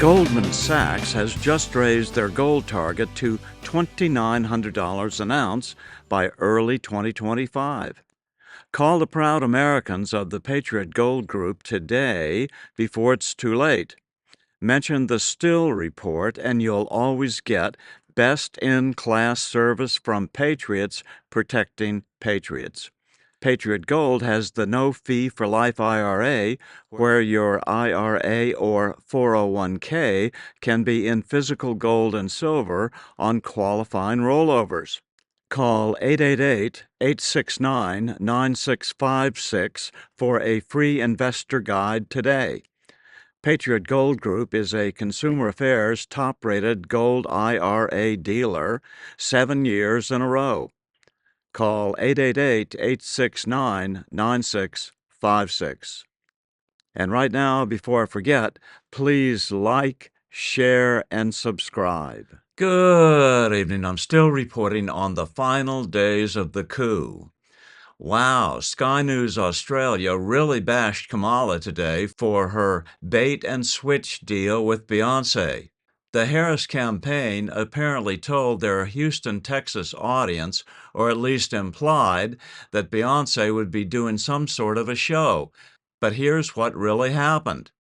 Goldman Sachs has just raised their gold target to $2,900 an ounce by early 2025. Call the proud Americans of the Patriot Gold Group today before it's too late. Mention the Still Report and you'll always get best-in-class service from Patriots protecting Patriots. Patriot Gold has the no-fee-for-life IRA, where your IRA or 401k can be in physical gold and silver on qualifying rollovers. Call 888-869-9656 for a free investor guide today. Patriot Gold Group is a Consumer Affairs top-rated gold IRA dealer 7 years in a row. Call 888-869-9656. And right now, before I forget, please like, share, and subscribe. Good evening. I'm still reporting on the final days of the coup. Wow, Sky News Australia really bashed Kamala today for her bait-and-switch deal with Beyoncé. The Harris campaign apparently told their Houston, Texas audience, or at least implied, that Beyoncé would be doing some sort of a show. But here's what really happened.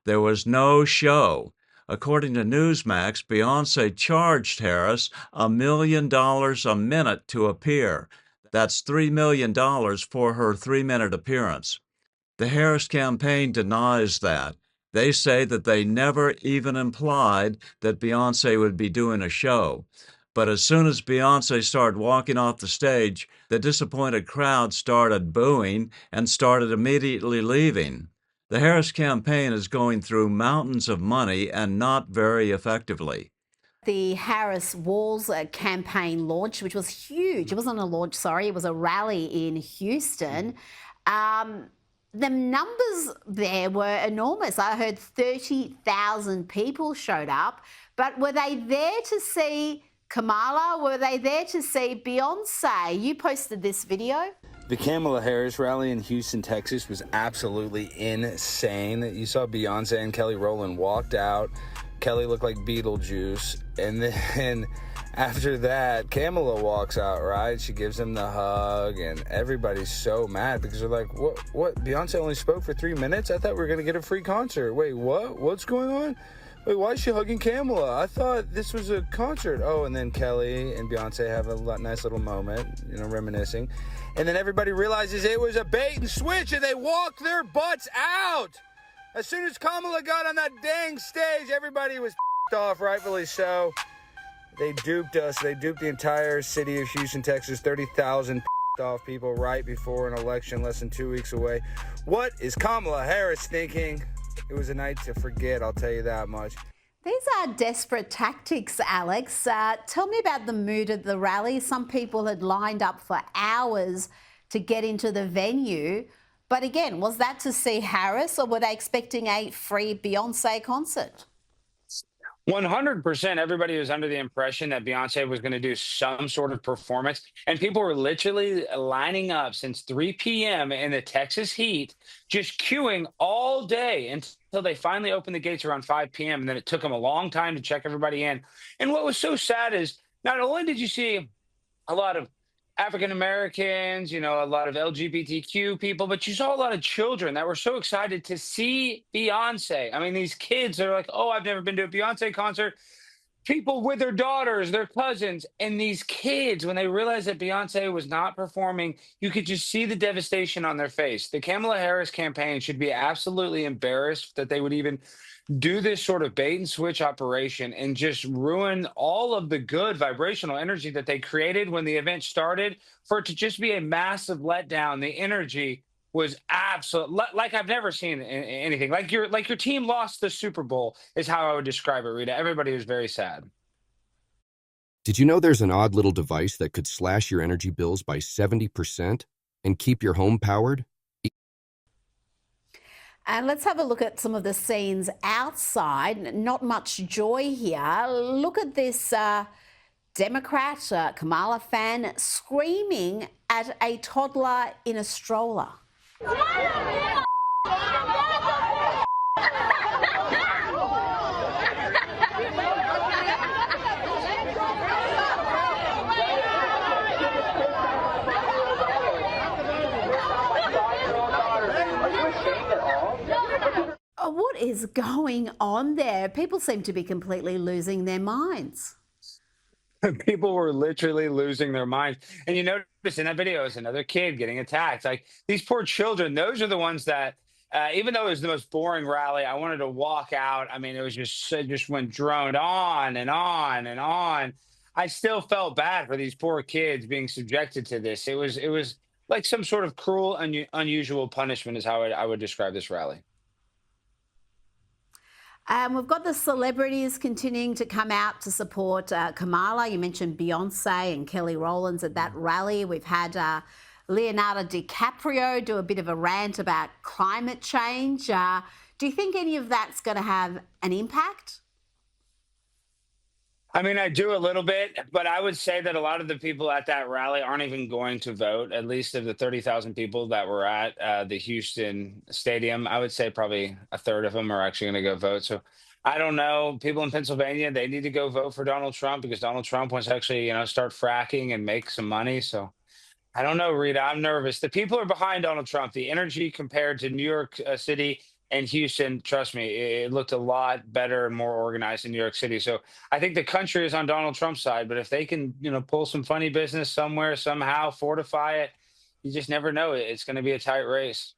There was no show. According to Newsmax, Beyoncé charged Harris $1 million a minute to appear. That's $3 million for her 3-minute appearance. The Harris campaign denies that. They say that they never even implied that Beyoncé would be doing a show. But as soon as Beyoncé started walking off the stage, the disappointed crowd started booing and started immediately leaving. The Harris campaign is going through mountains of money and not very effectively. The Harris Walls campaign launch, which was huge. It wasn't a launch, sorry. It was a rally in Houston. The numbers there were enormous. I heard 30,000 people showed up. But were they there to see Kamala? Were they there to see Beyonce? You posted this video. The Kamala Harris rally in Houston, Texas was absolutely insane. You saw Beyonce and Kelly Rowland walked out. Kelly looked like Beetlejuice. And then after that, Kamala walks out, right? She gives him the hug, and everybody's so mad because they're like, what? Beyonce only spoke for 3 minutes? I thought we were going to get a free concert. Wait, what? What's going on? Wait, why is she hugging Kamala? I thought this was a concert. Oh, and then Kelly and Beyonce have a nice little moment, reminiscing. And then everybody realizes it was a bait and switch, and they walked their butts out. As soon as Kamala got on that dang stage, everybody was off, rightfully so. They duped us. They duped the entire city of Houston, Texas. 30,000 off people right before an election less than 2 weeks away. What is Kamala Harris thinking? It was a night to forget, I'll tell you that much. These are desperate tactics, Alex. Tell me about the mood at the rally. Some people had lined up for hours to get into the venue. But again, was that to see Harris, or were they expecting a free Beyonce concert? 100%. Everybody was under the impression that Beyonce was going to do some sort of performance. And people were literally lining up since 3 p.m. in the Texas heat, just queuing all day until they finally opened the gates around 5 p.m. And then it took them a long time to check everybody in. And what was so sad is not only did you see a lot of African Americans, a lot of LGBTQ people, but you saw a lot of children that were so excited to see Beyonce. I mean, these kids are like, oh, I've never been to a Beyonce concert. People with their daughters, their cousins, and these kids, when they realized that Beyonce was not performing, you could just see the devastation on their face. The Kamala Harris campaign should be absolutely embarrassed that they would even do this sort of bait and switch operation and just ruin all of the good vibrational energy that they created when the event started, for it to just be a massive letdown. The energy was absolute, like I've never seen anything. Like your team lost the Super Bowl is how I would describe it, Rita. Everybody was very sad. Did you know there's an odd little device that could slash your energy bills by 70% and keep your home powered? And let's have a look at some of the scenes outside. Not much joy here. Look at this Democrat, Kamala fan, screaming at a toddler in a stroller. is going on there? People seem to be completely losing their minds. People were literally losing their minds. And you notice in that video is another kid getting attacked. Like these poor children, those are the ones that, even though it was the most boring rally, I wanted to walk out. I mean, it just went droned on and on and on. I still felt bad for these poor kids being subjected to this. It was like some sort of cruel, unusual punishment, is how I would describe this rally. We've got the celebrities continuing to come out to support Kamala. You mentioned Beyonce and Kelly Rowlands at that rally. We've had Leonardo DiCaprio do a bit of a rant about climate change. Do you think any of that's going to have an impact? I mean, I do a little bit, but I would say that a lot of the people at that rally aren't even going to vote. At least of the 30,000 people that were at the Houston stadium, I would say probably a third of them are actually going to go vote. So I don't know. People in Pennsylvania, they need to go vote for Donald Trump because Donald Trump wants to actually, start fracking and make some money. So I don't know, Rita. I'm nervous. The people are behind Donald Trump. The energy compared to New York City and Houston, trust me, it looked a lot better and more organized in New York City. So I think the country is on Donald Trump's side. But if they can, pull some funny business somewhere, somehow fortify it, you just never know. It's going to be a tight race.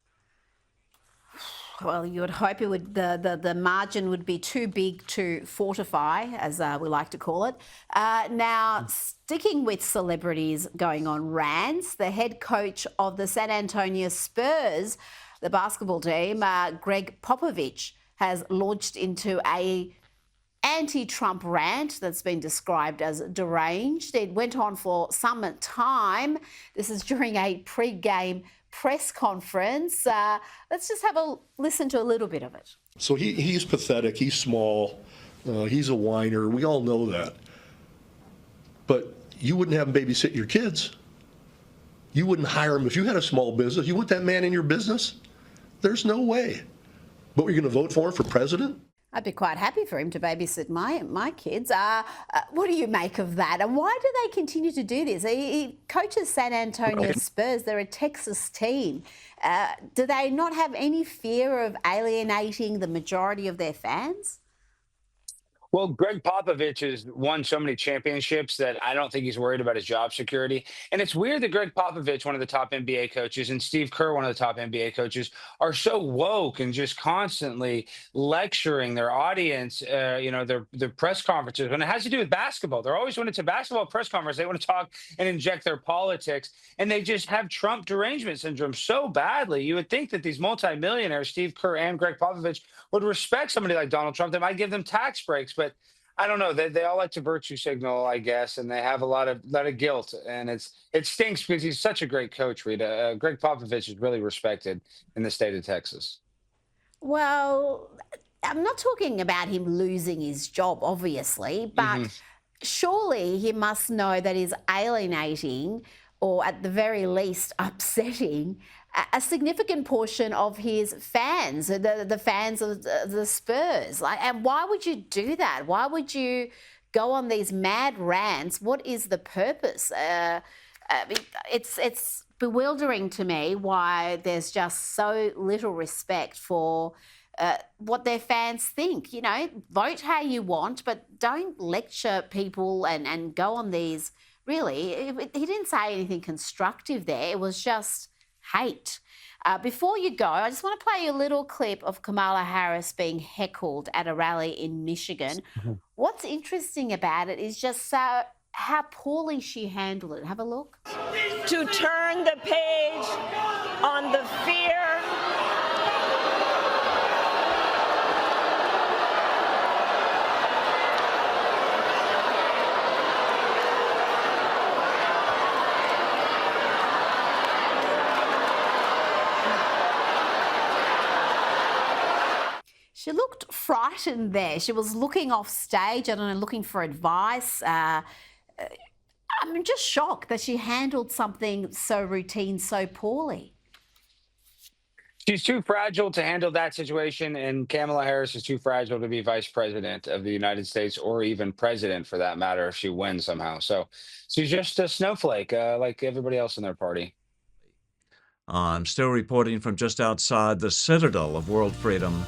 Well, you would hope it would. The margin would be too big to fortify, as we like to call it. Now, sticking with celebrities going on rants, the head coach of the San Antonio Spurs, the basketball team, Gregg Popovich, has launched into a anti-Trump rant that's been described as deranged. It went on for some time. This is during a pre-game press conference. Let's just have a listen to a little bit of it. So he's pathetic. He's small. He's a whiner. We all know that. But you wouldn't have him babysit your kids. You wouldn't hire him if you had a small business. You want that man in your business? There's no way. But we're going to vote for him for president? I'd be quite happy for him to babysit my kids. What do you make of that? And why do they continue to do this? He coaches San Antonio Spurs. They're a Texas team. Do they not have any fear of alienating the majority of their fans? Well, Gregg Popovich has won so many championships that I don't think he's worried about his job security. And it's weird that Gregg Popovich, one of the top NBA coaches, and Steve Kerr, one of the top NBA coaches, are so woke and just constantly lecturing their audience, their press conferences. When it has to do with basketball, they're always, when it's a basketball press conference, they want to talk and inject their politics. And they just have Trump derangement syndrome so badly. You would think that these multimillionaires, Steve Kerr and Gregg Popovich, would respect somebody like Donald Trump that might give them tax breaks. But I don't know. They all like to virtue signal, I guess, and they have a lot of guilt, and it stinks because he's such a great coach. Rita, Gregg Popovich is really respected in the state of Texas. Well, I'm not talking about him losing his job, obviously, but surely he must know that he's alienating, or at the very least upsetting, a significant portion of his fans, the fans of the Spurs. And why would you do that? Why would you go on these mad rants? What is the purpose? It's bewildering to me why there's just so little respect for what their fans think. Vote how you want, but don't lecture people and go on these. Really, he didn't say anything constructive there. It was just hate. Before you go, I just want to play you a little clip of Kamala Harris being heckled at a rally in Michigan. What's interesting about it is just how poorly she handled it. Have a look. To turn the page on the fear She looked frightened there. She was looking off stage, I don't know, looking for advice. I'm just shocked that she handled something so routine so poorly. She's too fragile to handle that situation, and Kamala Harris is too fragile to be vice president of the United States, or even president for that matter, if she wins somehow. So she's just a snowflake, like everybody else in their party. I'm still reporting from just outside the citadel of world freedom.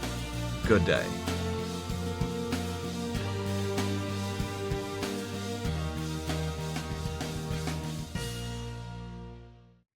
Good day.